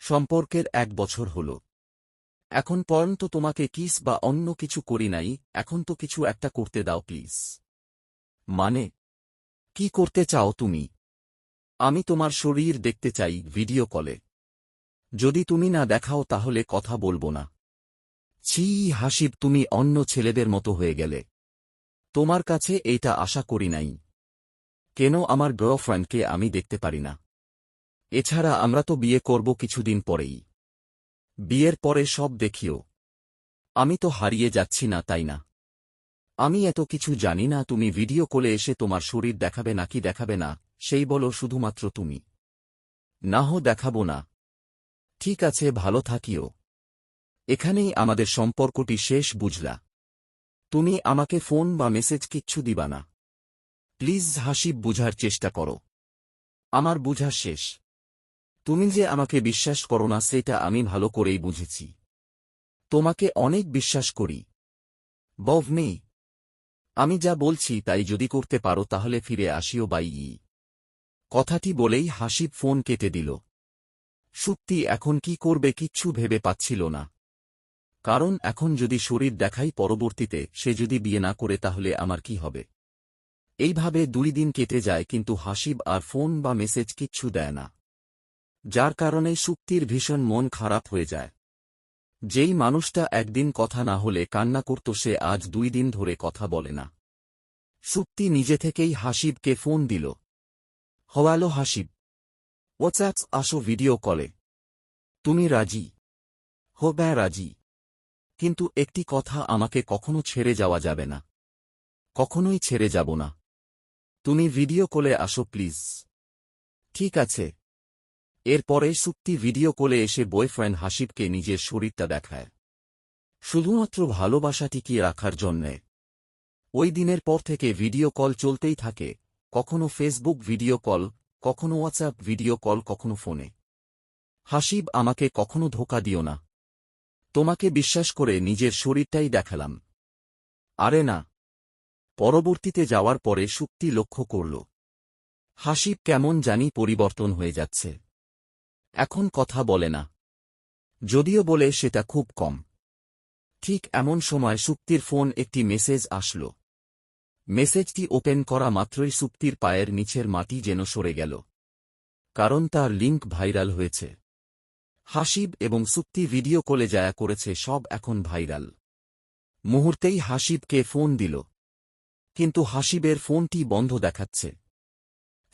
সম্পর্কের 1 বছর হল। এখন পর্যন্ত তোমাকে কিস বা অন্য কিছু করি নাই, এখন তো কিছু একটা করতে দাও প্লিজ। মানে কি করতে চাও তুমি? আমি তোমার শরীর দেখতে চাই ভিডিও কলে। যদি তুমি না দেখাও তাহলে কথা বলবো না। ছি হাসিব, তুমি অন্য ছেলেদের মতো হয়ে গেলে। তোমার কাছে এইটা আশা করি নাই। কেন আমার গার্লফ্রেন্ডকে আমি দেখতে পারি না? এছাড়া আমরা তো বিয়ে করব কিছুদিন পরেই। বিয়ের পরে সব দেখিও। আমি তো হারিয়ে যাচ্ছি না, তাই না? আমি এত কিছু জানি না তুমি ভিডিও কলে এসে তোমার শরীর দেখাবে নাকি দেখাবে না, সেই বলো শুধুমাত্র তুমি। নাহ, দেখাবো না। ঠিক আছে, ভালো থাকিও। এখানেই আমাদের সম্পর্কটি শেষ, বুঝলা? তুমি আমাকে ফোন বা মেসেজ কিচ্ছু দিবা না। প্লিজ হাসিব, বুঝার চেষ্টা করো। আমার বুঝা শেষ। তুমি যে আমাকে বিশ্বাস করো না সেটা আমি ভালো করেই বুঝেছি। তোমাকে অনেক বিশ্বাস করি বভনি। আমি যা বলছি তাই যদি করতে পারো তাহলে ফিরে আসিও বাই। কথাটি বলেই হাসিব ফোন কেটে দিল। সত্যি এখন কি করবে কিচ্ছু ভেবে পাচ্ছিল না। কারণ এখন যদি শরীর দেখাই, পরবর্তীতে সে যদি বিয়ে না করে তাহলে আমার কি হবে? এইভাবে 2 দিন কেটে যায় কিন্তু হাসিব আর ফোন বা মেসেজ কিচ্ছু দেয় না। যার কারণে সুক্তির ভীষণ মন খারাপ হয়ে যায়। যেই মানুষটা একদিন কথা না হলে কান্না করত সে আজ 2 দিন ধরে কথা বলে না। সুক্তি নিজে থেকেই হাসিবকে ফোন দিল। হ্যালো হাসিব, হোয়াটসঅ্যাপ, আসো ভিডিও কলে। তুমি রাজি? হ্যাঁ রাজি। কিন্তু একটি কথা, আমাকে কখনো ছেড়ে যাওয়া যাবে না। কখনোই ছেড়ে যাব না। তুমি ভিডিও কলে আসো প্লিজ। ঠিক আছে। এরপরে সুক্তি ভিডিও কলে এসে বয়ফ্রেন্ড হাসিবকে নিজের শরীরটা দেখায়, শুধুমাত্র ভালোবাসা টিকিয়ে রাখার জন্যে। ওই দিনের পর থেকে ভিডিও কল চলতেই থাকে, কখনো ফেসবুক ভিডিও কল, কখনো হোয়াটসঅ্যাপ ভিডিও কল, কখনো ফোনে। হাসিব, আমাকে কখনো ধোঁকা দিও না। তোমাকে বিশ্বাস করে নিজের শরীরটাই দেখালাম। আরে না। পরবর্তীতে যাওয়ার পরে সুক্তি লক্ষ্য করল হাসিব কেমন জানি পরিবর্তন হয়ে যাচ্ছে। এখন কথা বলে না, যদিও বলে সেটা খুব কম। ঠিক এমন সময় সুক্তির ফোন একটি মেসেজ আসল। মেসেজটি ওপেন করা মাত্রই সুক্তির পায়ের নিচের মাটি যেন সরে গেল। কারণ তার লিঙ্ক ভাইরাল হয়েছে। হাসিব এবং সুক্তি ভিডিও কলে যা করেছে সব এখন ভাইরাল। মুহূর্তেই হাসিবকে ফোন দিল, কিন্তু হাসিবের ফোনটি বন্ধ দেখাচ্ছে।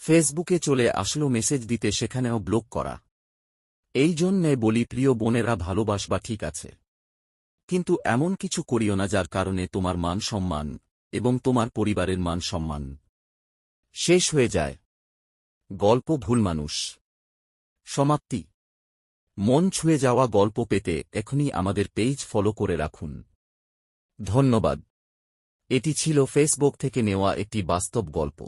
ফেসবুকে চলে আসলো মেসেজ দিতে, সেখানেও ব্লক করা। এই জন্যে বলি প্রিয় বোনেরা, ভালোবাসবা ঠিক আছে, কিন্তু এমন কিছু করিও না যার কারণে তোমার মান সম্মান এবং তোমার পরিবারের মান সম্মান শেষ হয়ে যায়। গল্প ভুল মানুষ, সমাপ্তি। মন ছুঁয়ে যাওয়া গল্প পেতে এখনই আমাদের পেজ ফলো করে রাখুন। ধন্যবাদ। এটি ছিল ফেসবুক থেকে নেওয়া একটি বাস্তব গল্প।